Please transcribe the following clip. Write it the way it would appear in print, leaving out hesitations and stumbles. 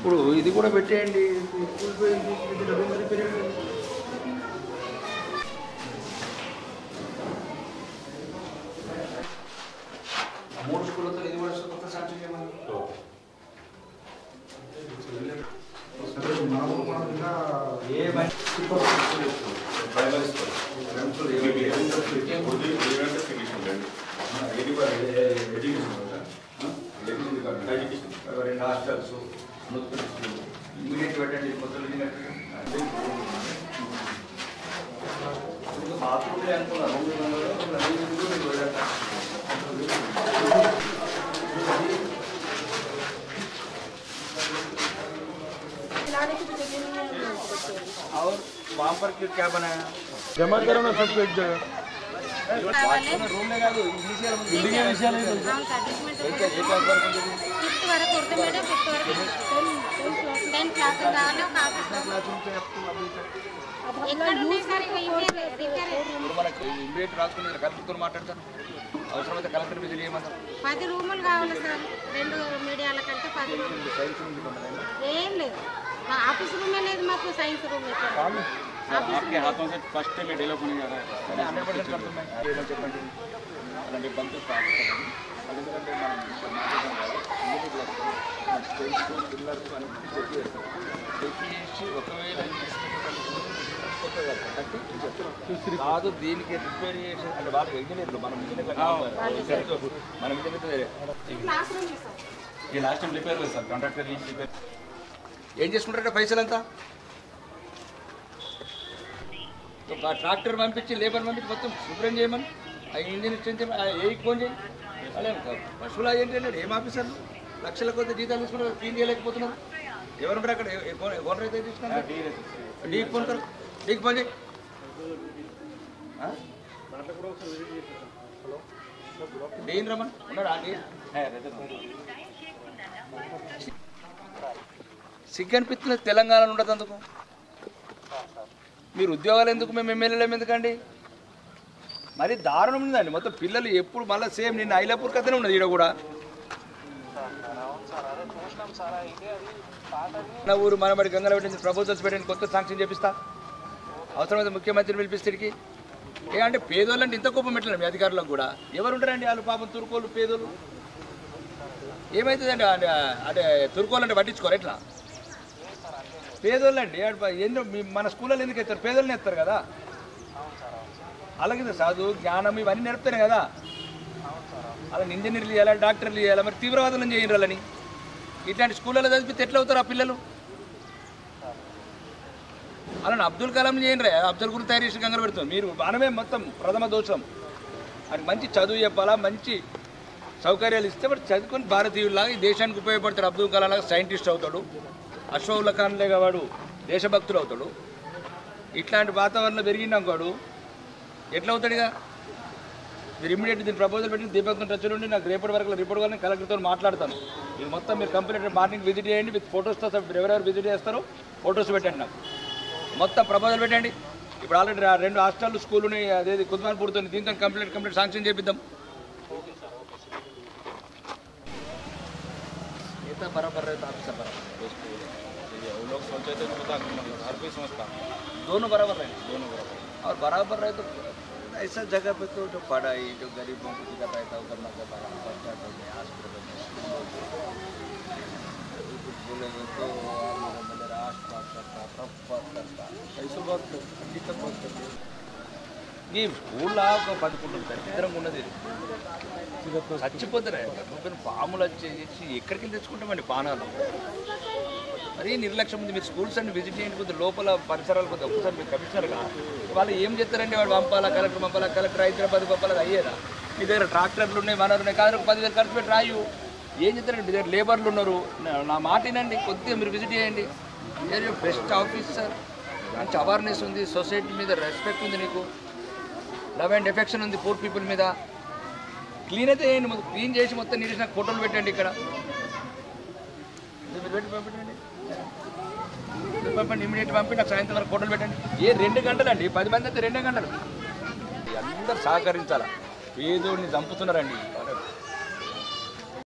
ఇప్పుడు ఇది కూడా పెట్టేయండి. మూడు స్కూళ్ళతో ఇది కూడా కొత్త శాంక్షన్ చేయమని రెండు హాస్టల్స్ ఇమీడియట్ పెట్టండి. కొత్తలు బాత్రూమ్లే అనుకున్నారు. और वहाँ पर क्या बनाया? जमा करो ना सब एक जगह रूम में का बिल्डिंग के विषय नहीं ఇమీడియట్ రాసుకుని కలెక్టర్తో మాట్లాడతాను. అవసరమైతే కలెక్టర్ విజిట్ చేయమంటారు. 10 రూములు కావాలి సార్. 2 మీడియాల కంటే 10 రూములు సైన్స్ రూమ్ ఏం లేదు. ऑफिस रूम में లేదు మాకు సైన్స్ రూమ్ में आपके हाथों से फर्स्ट में डेवलप होने जा रहा है. 100% करते हैं. ఏమో చెప్పండి. అలాంటి బంక్ స్టార్ట్ చేస్తాం. ఎందుకంటే మనం పిల్లర్స్ అని చెక్ చేస్తాం. చెక్ చేసి ఒకవేళ కాదు దీనికి రిపేర్ చేసి అంటే వాళ్ళు ఇంజనీర్లు మనం ये लास्ट टाइम रिपेयर हुआ सर. कॉन्ट्रैक्टर रिपेयर ఏం చేసుకుంటారంటే పైసలంతా ట్రాక్టర్ పంపించి లేబర్ పంపించి మొత్తం శుభ్రం చేయమని ఆ ఇంజనీర్ ఏకి ఫోన్ చేయి. అలా పశువులు ఏంటంటే ఏం ఆఫీసర్లు లక్షల కొద్ది జీతాలు తీసుకుంటారు, క్లీన్ చేయలేకపోతున్నారు. ఎవరు అక్కడ ఓనర్ అయితే తీసుకున్నారు. డీకి ఫోన్ కరు, డీకి ఫోన్ చేయి. డీని రమ్మని ఉన్నాడు. ఆ డీ సిగ్గు అనిపిస్తుంది. తెలంగాణ ఉండదు అందుకు. మీరు ఉద్యోగాలు ఎందుకు, మేము ఎమ్మెల్యేలు ఎందుకండి? మరి దారుణం ఉందండి. మొత్తం పిల్లలు ఎప్పుడు మళ్ళీ సేమ్ నిన్న ఐలాపూర్ కథనే ఉన్నది. ఈడ కూడా నా ఊరు మనబడి గంగల పెట్టింది, ప్రపోజల్స్ పెట్టండి, కొత్త శాంక్షన్ చేపిస్తా. అవసరమైతే ముఖ్యమంత్రిని పిలిపిస్తే ఏ అంటే పేదోళ్ళు అంటే ఇంత కోపం పెట్టలేదు మీ అధికారులకు కూడా. ఎవరు ఉంటారండి వాళ్ళు? పాపం తురుకోళ్ళు పేదోళ్ళు. ఏమవుతుందండి అంటే తురుకోళ్ళు అంటే పట్టించుకోరు. ఎట్లా పేదోళ్ళు అండి? ఎందుకు మన స్కూళ్ళలో ఎందుకు ఎత్తారు? పేదోళ్ళని ఎత్తారు కదా. అలాగే చదువు జ్ఞానం ఇవన్నీ నేర్పుతానే కదా. అలా ఇంజనీర్లు చేయాలి, డాక్టర్లు చేయాలి, మరి తీవ్రవాదులను చేయాలని ఇట్లాంటి స్కూళ్ళలో చదివితే ఎట్లా అవుతారు ఆ పిల్లలు? అలానే అబ్దుల్ కలాం చేయండి. అబ్దుల్ గురు తయారు చేసి గంగలు పెడుతుంది. మీరు మనమే మొత్తం ప్రథమ దోషం. అది మంచి చదువు చెప్పాలా, మంచి సౌకర్యాలు ఇస్తే మరి చదువుకొని భారతీయుల్లాగా ఈ దేశానికి ఉపయోగపడతాడు. అబ్దుల్ కలాం లాగా సైంటిస్ట్ అవుతాడు. అశోక్ ఖాన్ లేగా వాడు దేశభక్తులు అవుతాడు. ఇట్లాంటి వాతావరణంలో పెరిగినాడు ఎట్లా అవుతాడుగా? మీరు ఇమీడియట్ దీన్ని ప్రపోజల్ పెట్టి దీపక్ టచ్ నుండి నాకు రేపటి వరకు రిపోర్ట్ కానీ కలెక్టర్తో మాట్లాడతాను. ఇది మొత్తం మీరు కంప్లీట్ మార్నింగ్ విజిట్ చేయండి విత్ ఫొటోస్తో. ఎవరెవరు విజిట్ చేస్తారో ఫొటోస్ పెట్టండి. నాకు మొత్తం ప్రపోజల్ పెట్టండి. ఇప్పుడు ఆల్రెడీ 2 హాస్టల్ స్కూల్ ఉన్నాయి. అదేది కుద్మాన్పూర్తో దీంతో కంప్లీట్ శాంక్షన్ చేపిద్దాం. बराबर रहता ऑफिसर बराबर. वो लोग सोचे थे पता हर कोई समझता दोनों बराबर रहे. दोनों बराबर और बराबर रहे तो ऐसा जगह पे तो जो पढ़ाई जो गरीबों को जिधर रहता है उधर ना कर पाएगा. पंचायतों में हॉस्पिटल में कुछ बोलेंगे तो मेरे राष्ट्र करता प्रॉपर करता ऐसा बहुत अभी तक बहुत करते ఈ స్కూల్లో ఒక 10 కుంటలు దరిద్రంగా ఉన్నది. చచ్చిపోతారు. పాములు వచ్చేసి ఎక్కడికి తెచ్చుకుంటామండి పానాలు. మరీ నిర్లక్ష్యం ఉంది. మీరు స్కూల్స్ అన్ని విజిట్ చేయండి. కొద్దిగా లోపల పరిసరాలు కొద్దిగా ఒక్కసారి మీరు కమిషనర్గా వాళ్ళు ఏం చేస్తారండి? వాడు పంపాలా, కలెక్టర్ పంపాలా, కలెక్టర్ హైదరాబాద్ పంపాలా, అయ్యేదా? మీ దగ్గర ట్రాక్టర్లు ఉన్నాయి, వనరులు ఉన్నాయి, కాదు 10,000 ఖర్చు పెట్టి రాయు. ఏం చేస్తారండి? మీ దగ్గర లేబర్లు ఉన్నారు. నా మాట వినండి. కొద్దిగా మీరు విజిట్ చేయండి. మీరు బెస్ట్ ఆఫీసర్. మంచి అవేర్నెస్ ఉంది. సొసైటీ మీద రెస్పెక్ట్ ఉంది. నీకు లవ్ అండ్ ఎఫెక్షన్ ఉంది పూర్ పీపుల్ మీద. క్లీన్ అయితే చేయండి. క్లీన్ చేసి మొత్తం నీటి నాకు ఫోటోలు పెట్టండి. ఇక్కడ పంపండి. ఇమీడియట్ పంపి నాకు సాయంత్రం వరకు ఫోటోలు పెట్టండి. 2 గంటలు అండి. 10 మంది అయితే 2 గంటలు. అందరూ సహకరించాలా. పేదోడిని చంపుతున్నారండి.